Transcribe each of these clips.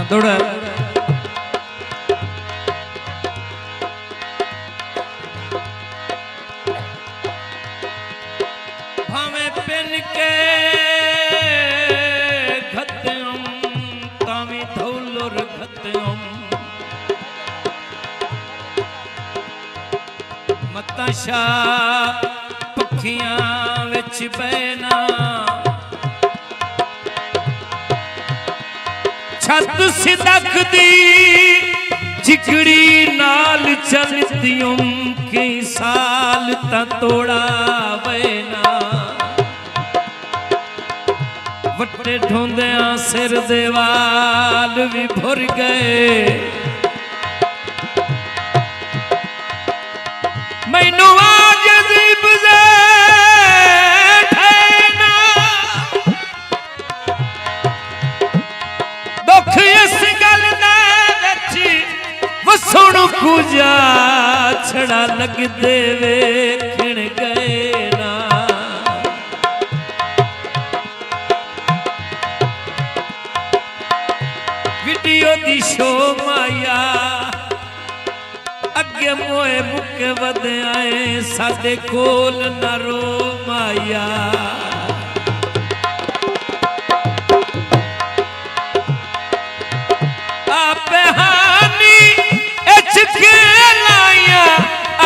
दौड़ा भावे पिन के खत्म तावी धौलुर खत्म मताशा पखियां विच बैना छत सिदक दी जिगड़ी नाल चलतियों कई साल ता तोड़ा बैना वट्टे ढूंदिया सिर दे वाल भी भुर गए मैनू आज अजीब से ठहना दुख इस गल दे विच वसुण कुजा छड़ा लगदे वेखण गए ना वीडियो दी शो माया अगे मोए मुके वध आए साडे कोल न रो माया आपे हानी इचके लाया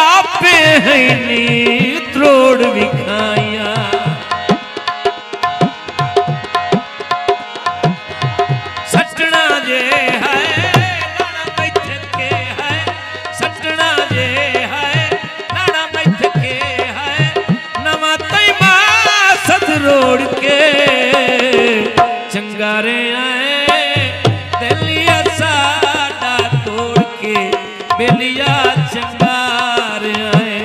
आपे हैनी त्रोड़ विखाया सटना जे है नाना बैठके है सटना जे है नाना बैठके है नवा तैमा सद रोड़ के चंगारे आए दिलिया साडा तोड़ के बेलिया चंगार आए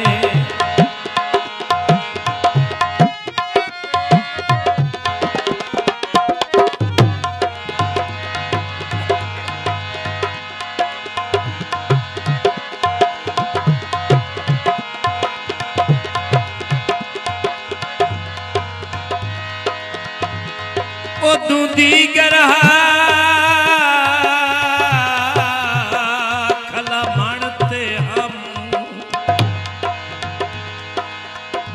ओदू दी गरहा खला मानते हम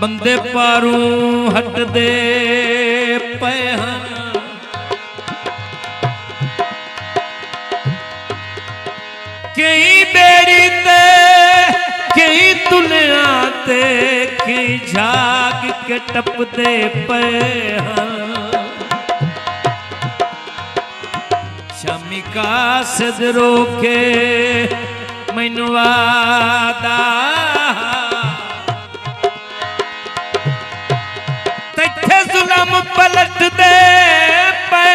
बंदे पारू हट दे पे कई बेड़ी ते कई तुलिया ते कई झाग के टपदे पे शामी का सद रोके मैनू वादा तैथे जुलम पलट दे पे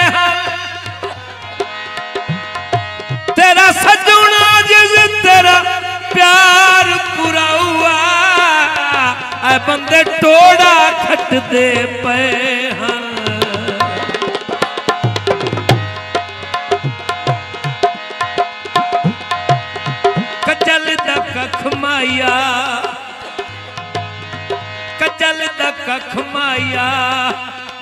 तेरा सजना जिस तेरा प्यार पूरा हुआ ऐ बंदे टोड़ा खट दे पे माया कचल दा कख माया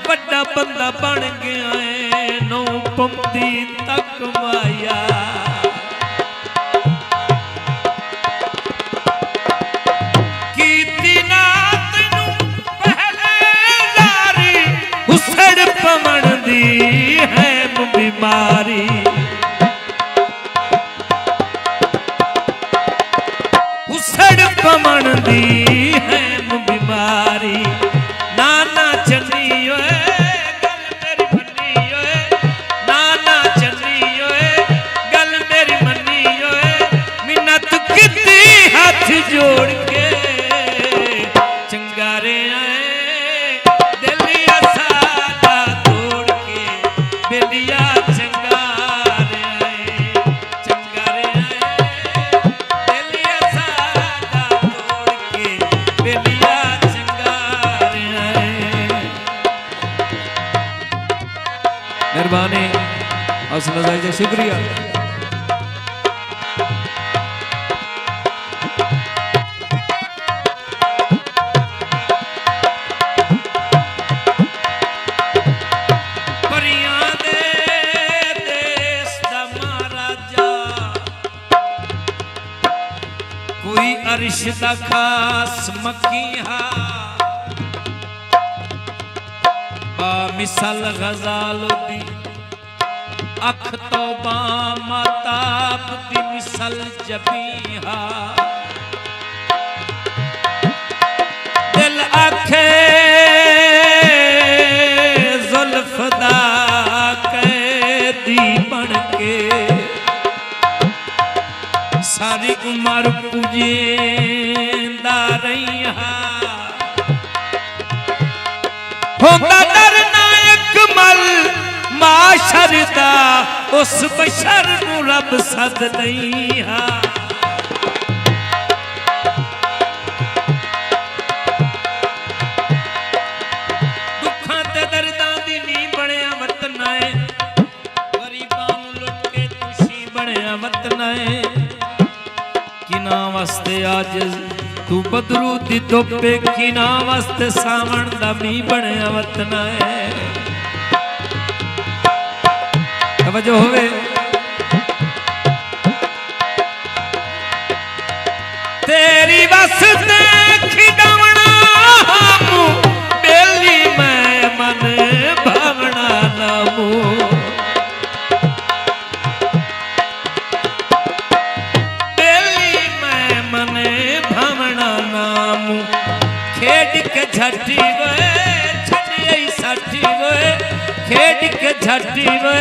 बड़ा बंदा बन गया है नौ पंक्ति तक माया कीती ना तैनू पहले लारी हुसड़ पवन दी है बीमारी पमन दी है बीमारी नाना चन्नी ओए गल मेरी मन्नी ओए नाना चन्नी ओए गल मेरी मन्नी ओए मिन्नत कीती हाथ जोड़ के चंगारे आए दिलिया साडा तोड़ के बेलिया मेहरबानी हौसला अफजाई शुक्रिया। परियां दे देश दा अरिश दा खास मकीहा बा मिसल गजाल दी अख तो माताब दी मिसल जबीहा दिल आखे जुल्फ दा कैदी बन के सारी उम्र पुजेंदा रहिया होंदा डरना अकमल माशर दा उस बशर नू रब सद नहीं हा दुखां ते दर्दां दी नी बनया वतन है गरीबां नू लुट के खुशी बनया वतन है किना वास्ते आज तू बदरू दी धुप्पे किना वास्ते सावण दा मीं बनया वतन है तवज्जो होवे तेरी वास्ते खिडावना बेली मैं मन भावना नामू खेड के झटी वे छटियई साठी वे खेड के झटी वे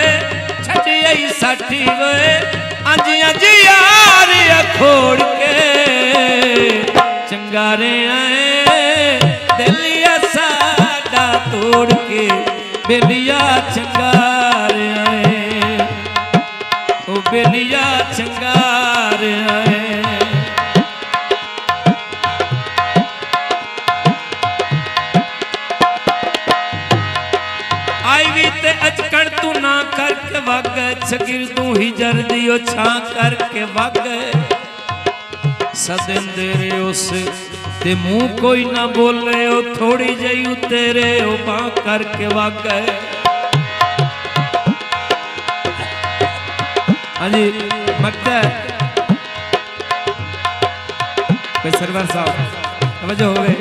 छटियई साठी वे अंज अंज यार अखोड़ के चंगारे आए दिलिया साडा तोड़ के बेलिया चंगारे आए ओ बेलिया चंगारे आए अचकड़ तू ना करके वग छगिर तू ही जर दियो छा करके वग सदन दे रे उस ते मुंह कोई ना बोले ओ थोड़ी जई तेरे ओ बा करके वग हाँ जी मकता भाई सरवर साहब समझो हो गए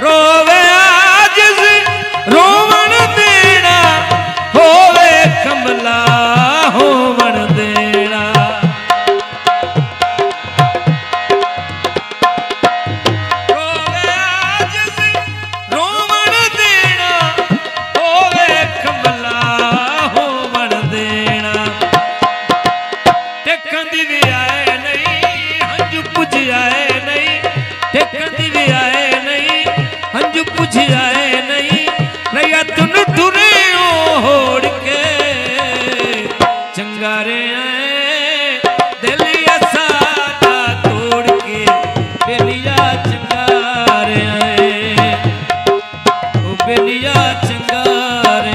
रोवे रोवण देना होवे कमला होवण देना रोवे आजिज़ रोवण देना होवे कमला होवण देना टेकन दी भी आए नहीं हंजू पुज आए नहीं टेकन दी भी आए नहीं हंजू पुज आए नहीं तुन टुरे होड़ के चंगारे आए दिलिया सादा तोड़ के बेलिया चंगारे आए ओ बेलिया चंगारे